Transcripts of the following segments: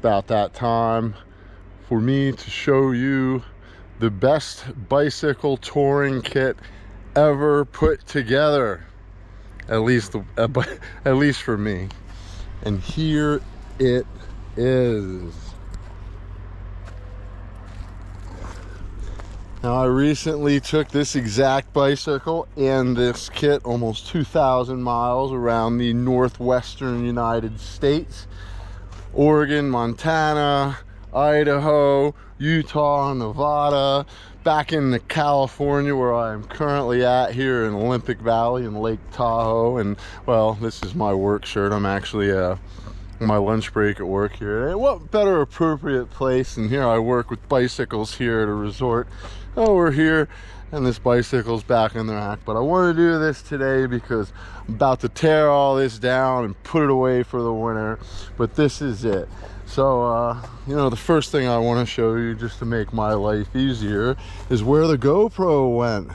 about that time for me to show you the best bicycle touring kit ever put together, at least for me. And here it is. Now, I recently took this exact bicycle and this kit almost 2,000 miles around the northwestern United States. Oregon, Montana, Idaho, Utah, Nevada, back into California where I am currently at here in Olympic Valley and Lake Tahoe. And well, this is my work shirt. I'm actually my lunch break at work here. And what better appropriate place than here? I work with bicycles here at a resort. Oh, we're here and this bicycle's back in the rack. But I want to do this today because I'm about to tear all this down and put it away for the winter. But this is it. So, you know, the first thing I want to show you, just to make my life easier, is where the GoPro went.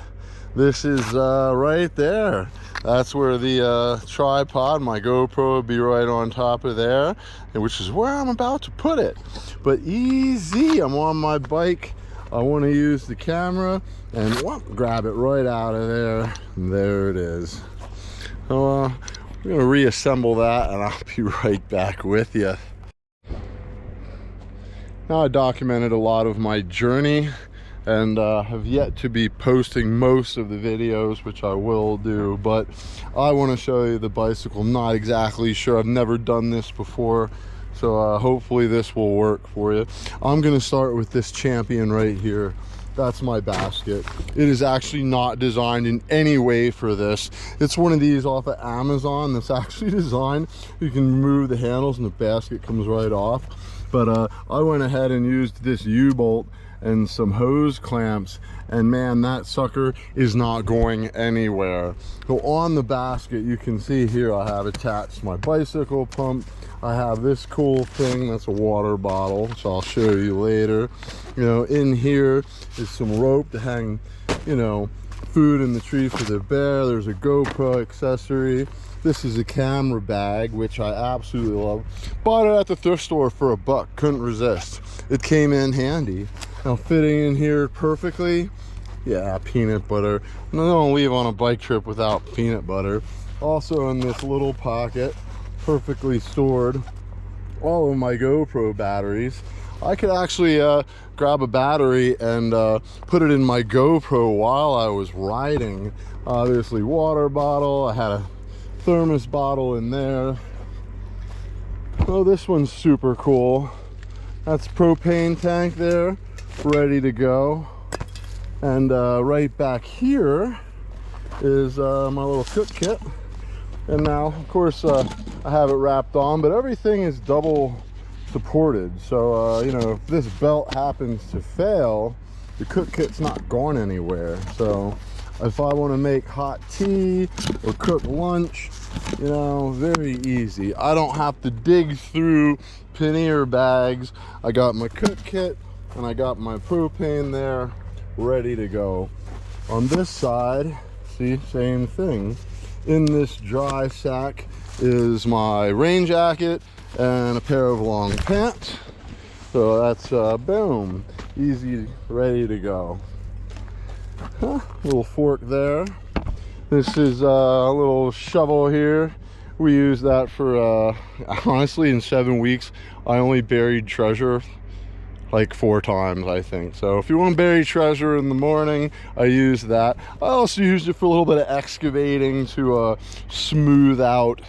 This is right there. That's where the tripod, my GoPro, would be right on top of there, which is where I'm about to put it. But easy, I'm on my bike. I want to use the camera and whoop, grab it right out of there. And there it is. So I'm going to reassemble that and I'll be right back with you. Now, I documented a lot of my journey and have yet to be posting most of the videos, which I will do, but I want to show you the bicycle. I'm not exactly sure, I've never done this before, so hopefully this will work for you. I'm going to start with this Champion right here. That's my basket. It is actually not designed in any way for this. It's one of these off of Amazon that's actually designed, you can remove the handles and the basket comes right off. But I went ahead and used this U-bolt and some hose clamps, and man, that sucker is not going anywhere. So on the basket, you can see here I have attached my bicycle pump. I have this cool thing, that's a water bottle, which I'll show you later. You know, in here is some rope to hang, you know, food in the tree for the bear. There's a GoPro accessory. This is a camera bag, which I absolutely love. Bought it at the thrift store for $1, couldn't resist. It came in handy. Now, fitting in here perfectly, yeah, peanut butter. I don't leave on a bike trip without peanut butter. Also in this little pocket, perfectly stored, all of my GoPro batteries. I could actually grab a battery and put it in my GoPro while I was riding. Obviously, water bottle. I had a thermos bottle in there. Oh, this one's super cool. That's propane tank there, ready to go. And right back here is my little cook kit. And now, of course, I have it wrapped on, but everything is double supported. So, you know, if this belt happens to fail, the cook kit's not going anywhere. So if I want to make hot tea or cook lunch, you know, very easy. I don't have to dig through pannier bags. I got my cook kit and I got my propane there, ready to go. On this side, see, same thing. In this dry sack is my rain jacket and a pair of long pants. So that's boom, easy, ready to go. Little fork there. This is a little shovel here. We use that for honestly, in 7 weeks I only buried treasure like 4 times, I think. So if you want to bury treasure in the morning, I use that. I also used it for a little bit of excavating to smooth out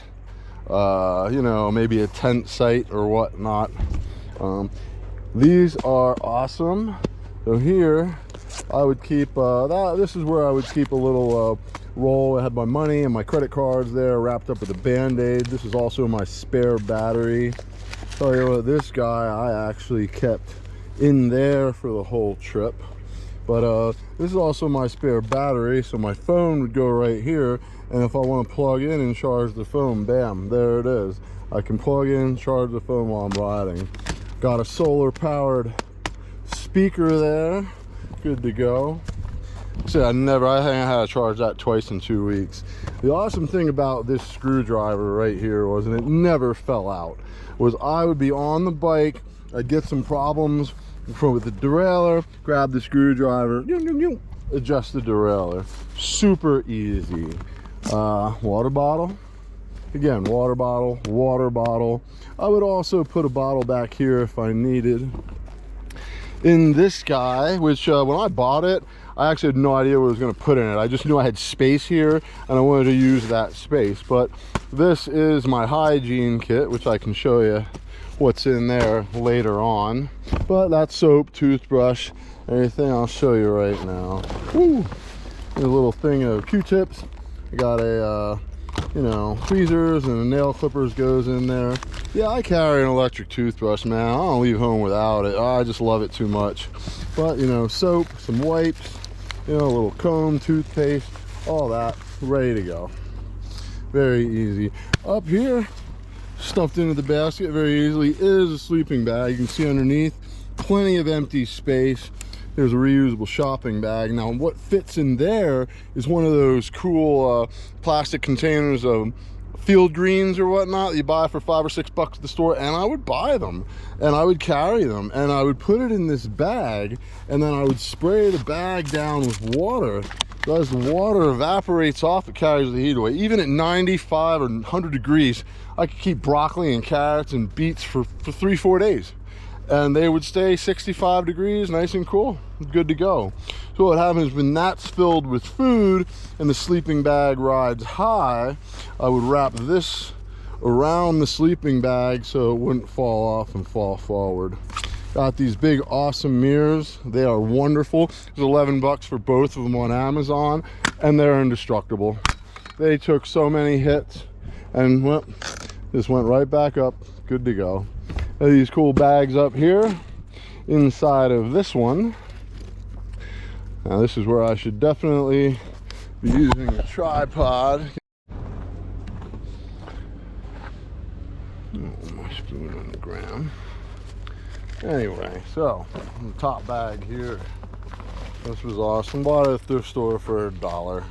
you know, maybe a tent site or whatnot. These are awesome. So here I would keep this is where I would keep a little roll. I had my money and my credit cards there wrapped up with a band-aid. This is also my spare battery. Tell you what, this guy I actually kept in there for the whole trip. But this is also my spare battery, so my phone would go right here, and if I want to plug in and charge the phone, bam, there it is. I can plug in, charge the phone while I'm riding. Got a solar powered speaker there, good to go. So I think I had to charge that twice in 2 weeks. The awesome thing about this screwdriver right here was, and it never fell out, was I would be on the bike, I'd get some problems with the derailleur, grab the screwdriver, adjust the derailleur. Super easy. Water bottle. Again, water bottle, water bottle. I would also put a bottle back here if I needed. In this guy, which when I bought it, I actually had no idea what I was going to put in it. I just knew I had space here and I wanted to use that space. But this is my hygiene kit, which I can show you what's in there later on. But that's soap, toothbrush, everything I'll show you right now. Woo! There's a little thing of Q-tips. I got a you know, tweezers and nail clippers goes in there. Yeah, I carry an electric toothbrush, man. I don't leave home without it. I just love it too much. But, you know, soap, some wipes, you know, a little comb, toothpaste, all that, ready to go. Very easy. Up here, stuffed into the basket very easily, is a sleeping bag. You can see underneath, plenty of empty space. There's a reusable shopping bag. Now what fits in there is one of those cool plastic containers of field greens or whatnot that you buy for $5 or $6 at the store, and I would buy them and I would carry them and I would put it in this bag, and then I would spray the bag down with water. So as the water evaporates off, it carries the heat away. Even at 95 or 100 degrees, I could keep broccoli and carrots and beets for 3-4 days. And they would stay 65 degrees, nice and cool, good to go. So what happens when that's filled with food and the sleeping bag rides high, I would wrap this around the sleeping bag so it wouldn't fall off and fall forward. Got these big awesome mirrors. They are wonderful. It's 11 bucks for both of them on Amazon, and they're indestructible. They took so many hits and well, just went right back up, good to go. These cool bags up here inside of this one. Now this is where I should definitely be using a tripod. Oh, my spoon on the ground. Anyway, so the top bag here, this was awesome. Bought it at a thrift store for $1.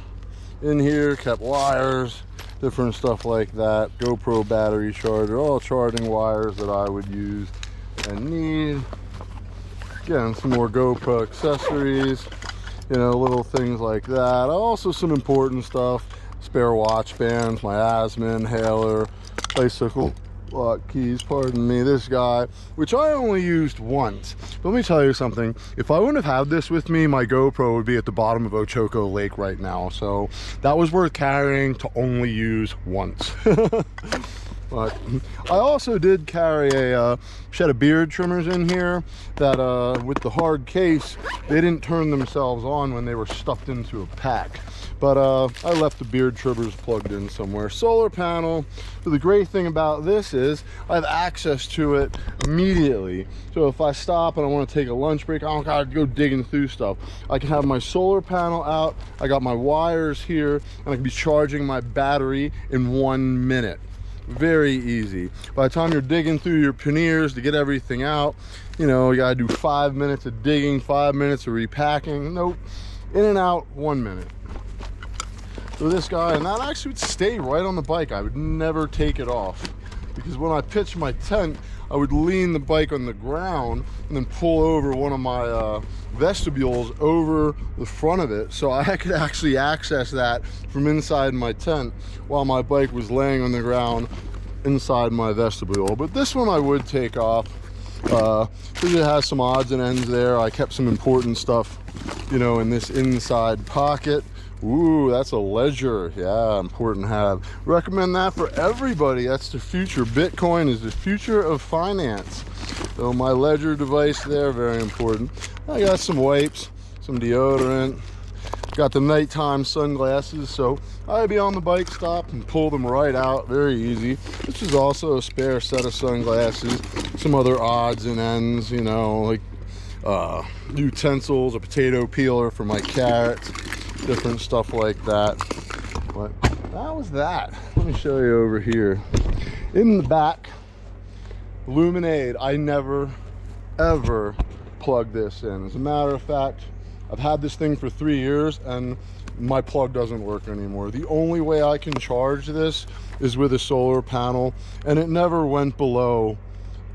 In here kept wires, different stuff like that, GoPro battery charger, all charging wires that I would use and need. Again, some more GoPro accessories, you know, little things like that. Also some important stuff, spare watch bands, my asthma inhaler, bicycle lock keys, pardon me, this guy, which I only used once. But let me tell you something, if I wouldn't have had this with me, my GoPro would be at the bottom of Ochoco Lake right now. So that was worth carrying to only use once. But I also did carry a shed of beard trimmers in here that with the hard case, they didn't turn themselves on when they were stuffed into a pack. But I left the beard trimmers plugged in somewhere. Solar panel. So the great thing about this is I have access to it immediately. So if I stop and I want to take a lunch break, I don't gotta go digging through stuff. I can have my solar panel out, I got my wires here, and I can be charging my battery in 1 minute. Very easy. By the time you're digging through your panniers to get everything out, you know, you gotta do 5 minutes of digging, 5 minutes of repacking. Nope, in and out, 1 minute. So this guy, and that actually would stay right on the bike. I would never take it off, because when I pitched my tent, I would lean the bike on the ground and then pull over one of my vestibules over the front of it, so I could actually access that from inside my tent while my bike was laying on the ground inside my vestibule. But this one I would take off because it has some odds and ends there. I kept some important stuff, you know, in this inside pocket. Ooh, that's a ledger. Yeah, important to have. Recommend that for everybody. That's the future. Bitcoin is the future of finance. So my ledger device there, very important. I got some wipes, some deodorant. Got the nighttime sunglasses, so I'd be on the bike stop and pull them right out. Very easy. This is also a spare set of sunglasses. Some other odds and ends, you know, like utensils, a potato peeler for my carrots, different stuff like that. But that was that. Let me show you over here. In the back, Luminade. I never, ever plug this in. As a matter of fact, I've had this thing for 3 years and my plug doesn't work anymore. The only way I can charge this is with a solar panel, and it never went below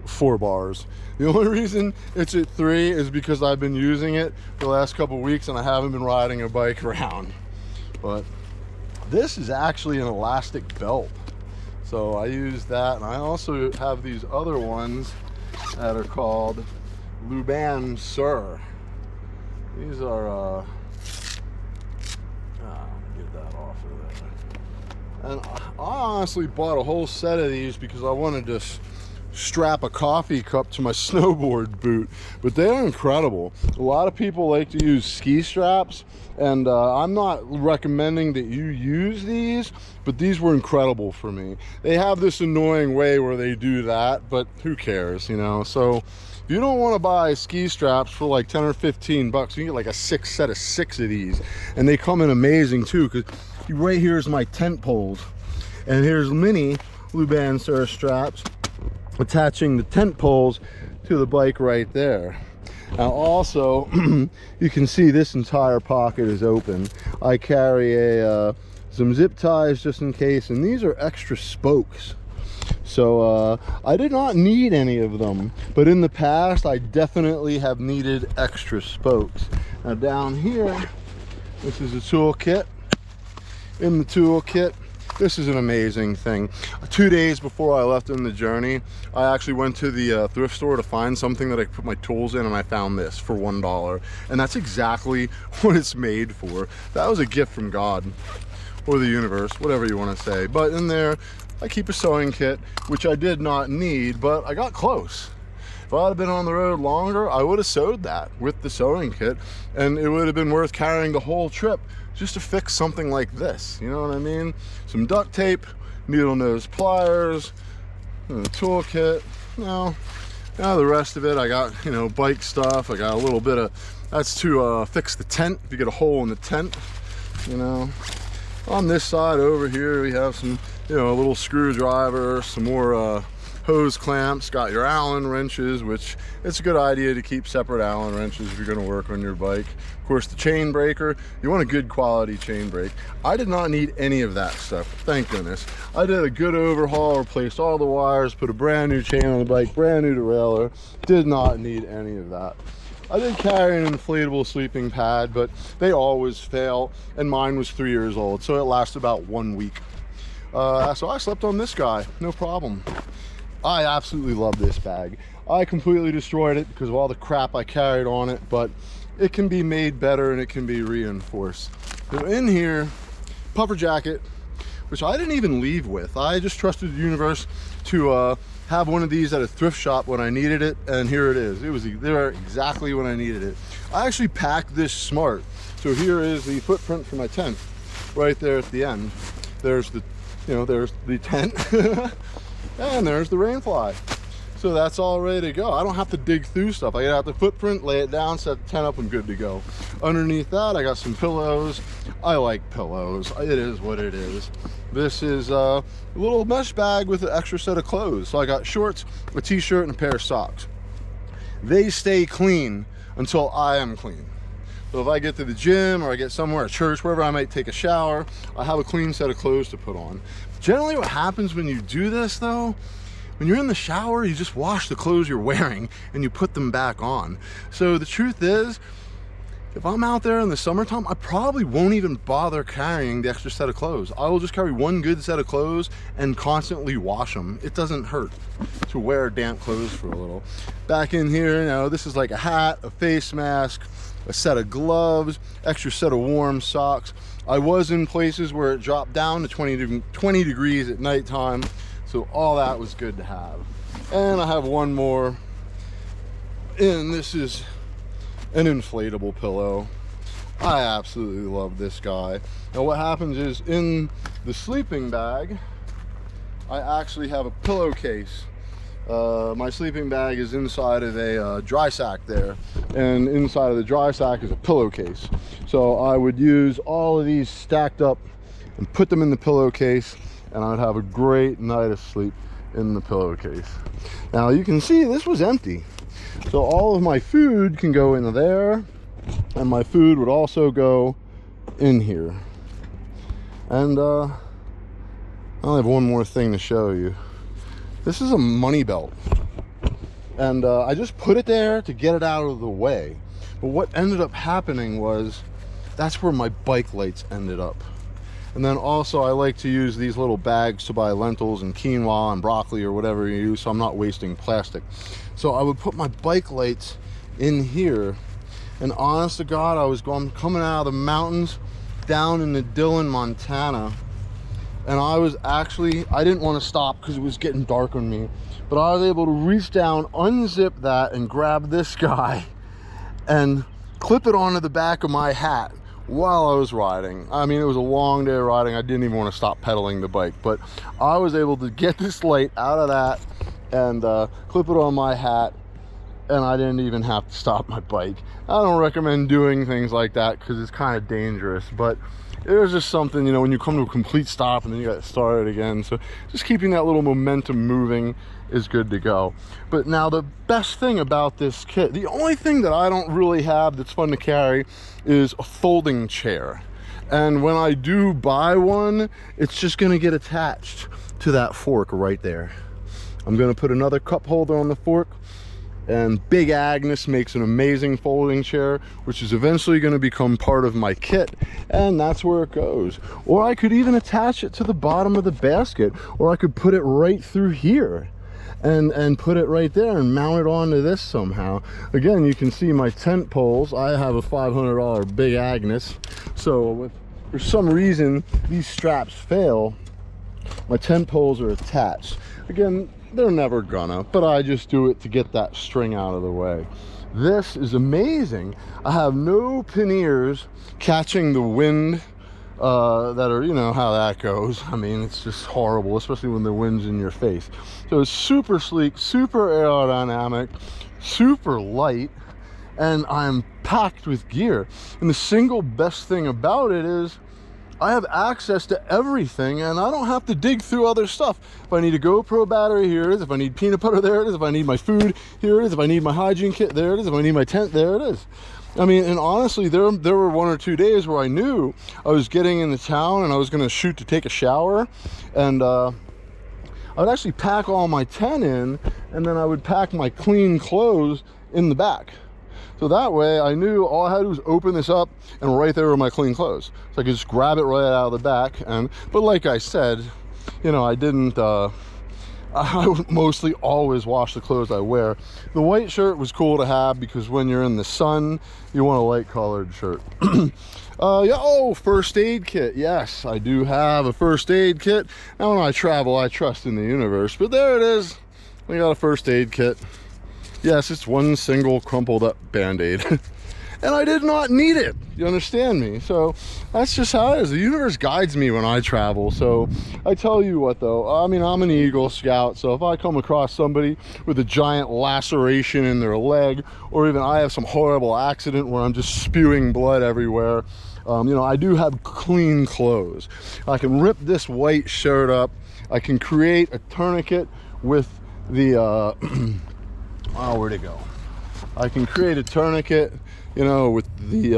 4 bars. The only reason it's at 3 is because I've been using it the last couple weeks and I haven't been riding a bike around. But this is actually an elastic belt, so I use that. And I also have these other ones that are called Lube Sir. These are get that off of there. And I honestly bought a whole set of these because I wanted to strap a coffee cup to my snowboard boot, but they're incredible. A lot of people like to use ski straps, and I'm not recommending that you use these, but these were incredible for me. They have this annoying way where they do that, but who cares, you know? So if you don't want to buy ski straps for like 10 or 15 bucks, you can get like a set of 6 of these, and they come in amazing too, because right here is my tent poles, and here's mini Lube Sir straps attaching the tent poles to the bike right there. Now also, you can see this entire pocket is open. I carry some zip ties just in case, and these are extra spokes. So I did not need any of them, but in the past I definitely have needed extra spokes. Now down here, this is a toolkit. In the toolkit, this is an amazing thing. 2 days before I left on the journey, I actually went to the thrift store to find something that I could put my tools in, and I found this for $1. And that's exactly what it's made for. That was a gift from God, or the universe, whatever you want to say. But in there, I keep a sewing kit, which I did not need, but I got close. If I had been on the road longer, I would have sewed that with the sewing kit, and it would have been worth carrying the whole trip just to fix something like this, you know what I mean? Some duct tape, needle nose pliers, and a toolkit. Now the rest of it, I got, you know, bike stuff. I got a little bit of, that's to fix the tent, if you get a hole in the tent, you know. On this side over here, we have some, you know, a little screwdriver, some more hose clamps, got your Allen wrenches, which it's a good idea to keep separate Allen wrenches if you're going to work on your bike. Of course, the chain breaker, you want a good quality chain brake. I did not need any of that stuff, thank goodness. I did a good overhaul, replaced all the wires, put a brand new chain on the bike, brand new derailleur. Did not need any of that. I did carry an inflatable sleeping pad, but they always fail, and mine was 3 years old, so it lasted about 1 week. So I slept on this guy, no problem. I absolutely love this bag. I completely destroyed it because of all the crap I carried on it, but it can be made better and it can be reinforced. So in here, puffer jacket, which I didn't even leave with. I just trusted the universe to have one of these at a thrift shop when I needed it, and here it is. It was there exactly when I needed it. I actually packed this smart. So here is the footprint for my tent, right there at the end. There's the, you know, there's the tent. And there's the rain fly. So that's all ready to go. I don't have to dig through stuff. I get out the footprint, lay it down, set the tent up, and good to go. Underneath that, I got some pillows. I like pillows. It is what it is. This is a little mesh bag with an extra set of clothes. So I got shorts, a t-shirt, and a pair of socks. They stay clean until I am clean. So if I get to the gym or I get somewhere, a church, wherever I might take a shower, I have a clean set of clothes to put on. Generally what happens when you do this though, when you're in the shower, you just wash the clothes you're wearing and you put them back on. So the truth is, if I'm out there in the summertime, I probably won't even bother carrying the extra set of clothes. I will just carry one good set of clothes and constantly wash them. It doesn't hurt to wear damp clothes for a little. Back in here, you know, this is like a hat, a face mask, a set of gloves, extra set of warm socks. I was in places where it dropped down to 20 degrees at nighttime, so all that was good to have. And I have one more, and this is an inflatable pillow. I absolutely love this guy. Now what happens is, in the sleeping bag, I actually have a pillowcase. My sleeping bag is inside of a dry sack there, and inside of the dry sack is a pillowcase. So I would use all of these stacked up and put them in the pillowcase, and I would have a great night of sleep in the pillowcase. Now you can see this was empty, so all of my food can go in there. and my food would also go in here. And I have one more thing to show you. This is a money belt, and I just put it there to get it out of the way. But what ended up happening was that's where my bike lights ended up. And then also I like to use these little bags to buy lentils and quinoa and broccoli or whatever you use, so I'm not wasting plastic. So I would put my bike lights in here, and honest to God, I was coming out of the mountains down in the Dillon, Montana, and I didn't want to stop because it was getting dark on me, but I was able to reach down, unzip that, and grab this guy and clip it onto the back of my hat while I was riding. I mean, it was a long day of riding. I didn't even want to stop pedaling the bike, but I was able to get this light out of that and clip it on my hat, and I didn't even have to stop my bike. I don't recommend doing things like that because it's kind of dangerous, but it was just something, you know, when you come to a complete stop and then you got to start it again. So just keeping that little momentum moving is good to go. But now the best thing about this kit, the only thing that I don't really have that's fun to carry is a folding chair. And when I do buy one, it's just going to get attached to that fork right there. I'm going to put another cup holder on the fork, and Big Agnes makes an amazing folding chair, which is eventually going to become part of my kit, and that's where it goes. Or I could even attach it to the bottom of the basket, or I could put it right through here and put it right there and mount it onto this somehow. Again, you can see my tent poles. I have a $500 Big Agnes, so if for some reason these straps fail, my tent poles are attached. Again, they're never gonna, but I just do it to get that string out of the way. This is amazing. I have no panniers catching the wind that are, you know how that goes. I mean, it's just horrible, especially when the wind's in your face. So it's super sleek, super aerodynamic, super light, and I'm packed with gear. And the single best thing about it is I have access to everything, and I don't have to dig through other stuff. If I need a GoPro battery, here it is. If I need peanut butter, there it is. If I need my food, here it is. If I need my hygiene kit, there it is. If I need my tent, there it is. I mean, and honestly, there were 1 or 2 days where I knew I was getting into town and I was going to shoot to take a shower, and I would actually pack all my tent in, and then I would pack my clean clothes in the back. So that way I knew all I had to do was open this up, and right there were my clean clothes. So I could just grab it right out of the back. But like I said, you know, I would mostly always wash the clothes I wear. The white shirt was cool to have because when you're in the sun, you want a light colored shirt. Yeah, oh, first aid kit. Yes, I do have a first aid kit. Now when I travel, I trust in the universe, but there it is. We got a first aid kit. Yes, it's one single crumpled up Band-Aid. And I did not need it. You understand me? So that's just how it is. The universe guides me when I travel. So I tell you what though, I mean, I'm an Eagle Scout. So if I come across somebody with a giant laceration in their leg, or even I have some horrible accident where I'm just spewing blood everywhere, you know, I do have clean clothes. I can rip this white shirt up. I can create a tourniquet with the, oh, where'd it go? I can create a tourniquet, you know, with the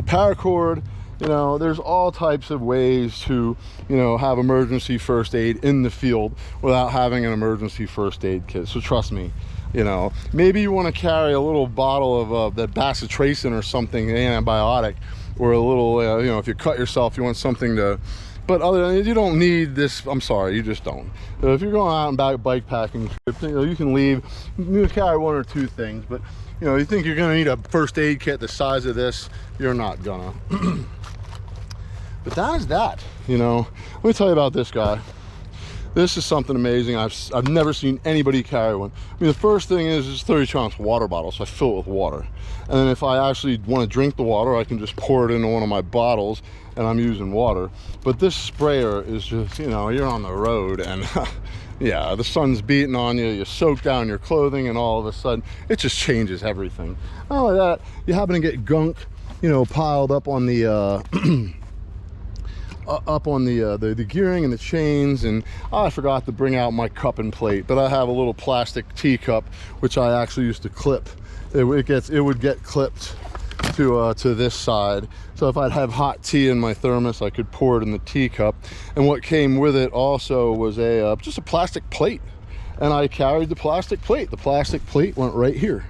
paracord. You know, there's all types of ways to, you know, have emergency first aid in the field without having an emergency first aid kit. So trust me, you know, maybe you want to carry a little bottle of that bacitracin or something, an antibiotic, or a little, you know, if you cut yourself, you want something to. But other than, you don't need this. I'm sorry, you just don't. So if you're going out and bike packing trip, you know, you can leave. You can carry 1 or 2 things, but you know, you think you're going to need a first aid kit the size of this, you're not gonna. But that is that. You know, let me tell you about this guy. This is something amazing. I've never seen anybody carry one. I mean, the first thing is it's a 32-ounce water bottle, so I fill it with water. And then if I actually want to drink the water, I can just pour it into one of my bottles, and I'm using water. But this sprayer is just, you know, you're on the road, and yeah, the sun's beating on you, you soak down your clothing, and all of a sudden, it just changes everything. Not only that, you happen to get gunk, you know, piled up on the the gearing and the chains, and I forgot to bring out my cup and plate, but I have a little plastic teacup which I actually used to clip. It would get clipped to this side. So if I'd have hot tea in my thermos, I could pour it in the teacup. And what came with it also was a just a plastic plate. And I carried the plastic plate. The plastic plate went right here.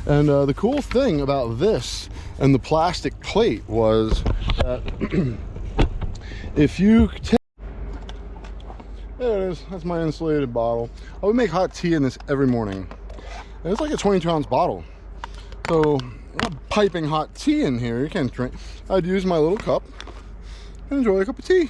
And the cool thing about this and the plastic plate was that if you take, there it is, that's my insulated bottle. I would make hot tea in this every morning. And it's like a 22-ounce bottle. So I'm not piping hot tea in here, you can't drink. I'd use my little cup and enjoy a cup of tea.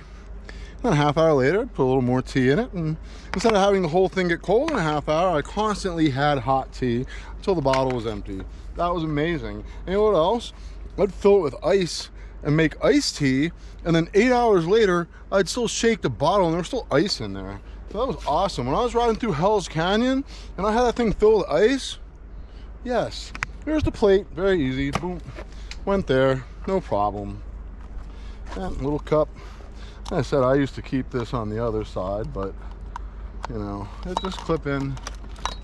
And a half hour later, I'd put a little more tea in it, and instead of having the whole thing get cold in a half hour, I constantly had hot tea until the bottle was empty. That was amazing. And you know what else? I'd fill it with ice and make iced tea, and then 8 hours later, I'd still shake the bottle and there was still ice in there. So that was awesome. When I was riding through Hell's Canyon and I had that thing filled with ice, yes, here's the plate, very easy, boom, went there, no problem. And little cup. Like I said, I used to keep this on the other side, but you know, it just clip in,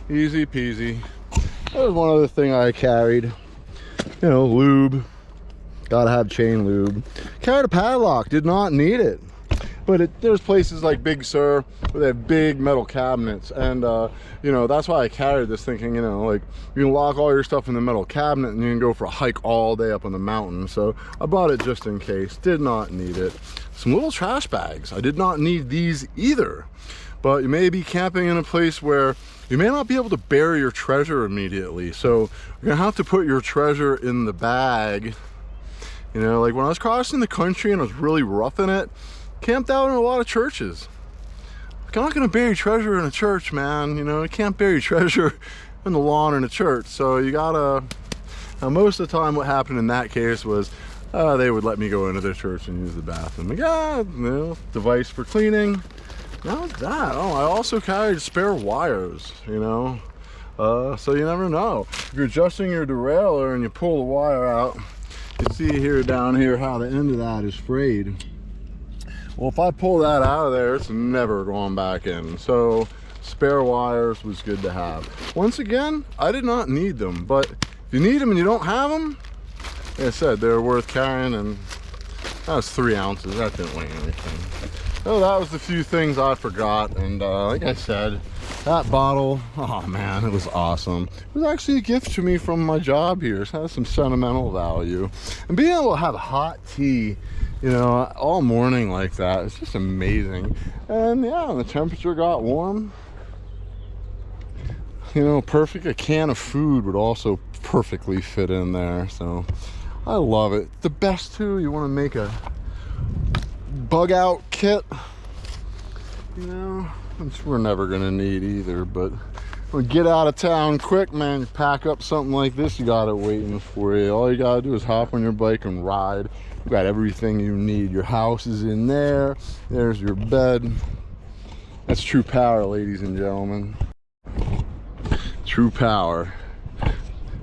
easy peasy. That was one other thing I carried, you know, lube. Gotta have chain lube. Carried a padlock, did not need it. But there's places like Big Sur where they have big metal cabinets, and you know, that's why I carried this, thinking, you know, like you can lock all your stuff in the metal cabinet and you can go for a hike all day up on the mountain. So I bought it just in case, did not need it. Some little trash bags, I did not need these either. But you may be camping in a place where you may not be able to bury your treasure immediately. So you're gonna have to put your treasure in the bag. You know, like when I was crossing the country and I was really roughing it, camped out in a lot of churches. Like, I'm not gonna bury treasure in a church, man. You know, you can't bury treasure in the lawn in a church. So you gotta, now most of the time what happened in that case was they would let me go into their church and use the bathroom. Like, yeah, you know, device for cleaning. Not that. Oh, I also carried spare wires, you know. So you never know. If you're adjusting your derailleur and you pull the wire out, you see here down here how the end of that is frayed. Well, if I pull that out of there, it's never going back in. So spare wires was good to have. Once again, I did not need them, but if you need them and you don't have them, like I said, they're worth carrying, and that was 3 ounces. That didn't weigh anything. So that was the few things I forgot, and like I said, that bottle, oh man, it was awesome. It was actually a gift to me from my job here. So it has some sentimental value. And being able to have hot tea, you know, all morning like that, it's just amazing. And yeah, the temperature got warm. You know, perfect. A can of food would also perfectly fit in there. So I love it. The best too, you want to make a bug out kit, you know, which we're never gonna need either, but when you get out of town quick, man, you pack up something like this, you got it waiting for you. All you gotta do is hop on your bike and ride. You got everything you need. Your house is in there, there's your bed. That's true power, ladies and gentlemen. True power.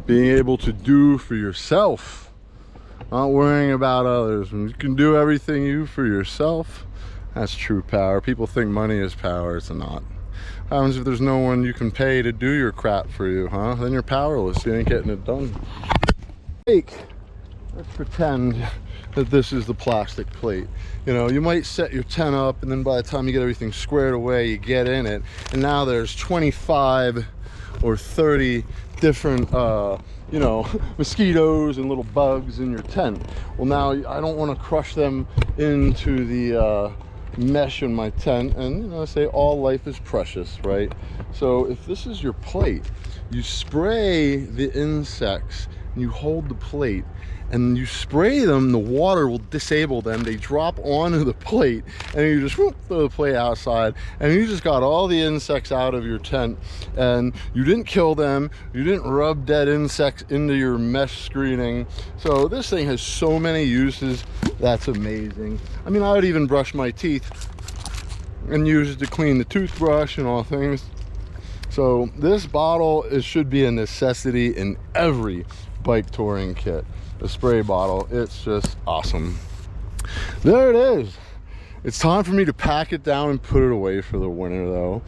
Being able to do for yourself, not worrying about others. When you can do everything you for yourself, that's true power. People think money is power. It's not. What happens if there's no one you can pay to do your crap for you, huh? Then you're powerless. You ain't getting it done. Let's pretend that this is the plastic plate. You know, you might set your tent up, and then by the time you get everything squared away, you get in it, and now there's 25 or 30 different you know, mosquitoes and little bugs in your tent. Well, now I don't want to crush them into the mesh in my tent, and you know, I say all life is precious, right? So if this is your plate, you spray the insects and you hold the plate and you spray them, the water will disable them. They drop onto the plate, and you just whoop, throw the plate outside, and you just got all the insects out of your tent, and you didn't kill them, you didn't rub dead insects into your mesh screening. So this thing has so many uses. That's amazing. I mean, I would even brush my teeth and use it to clean the toothbrush and all things. So this bottle, it should be a necessity in every bike touring kit. The spray bottle, it's just awesome. There it is. It's time for me to pack it down and put it away for the winter though.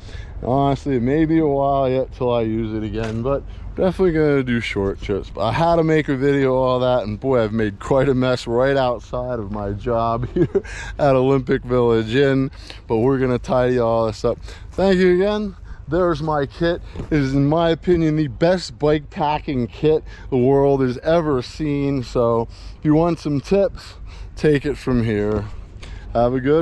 Honestly, it may be a while yet till I use it again, but definitely gonna do short trips. But I had to make a video of all that, and boy, I've made quite a mess right outside of my job here at Olympic Village Inn, but we're gonna tidy all this up. Thank you again. There's my kit. It is, in my opinion, the best bike packing kit the world has ever seen. So if you want some tips, take it from here. Have a good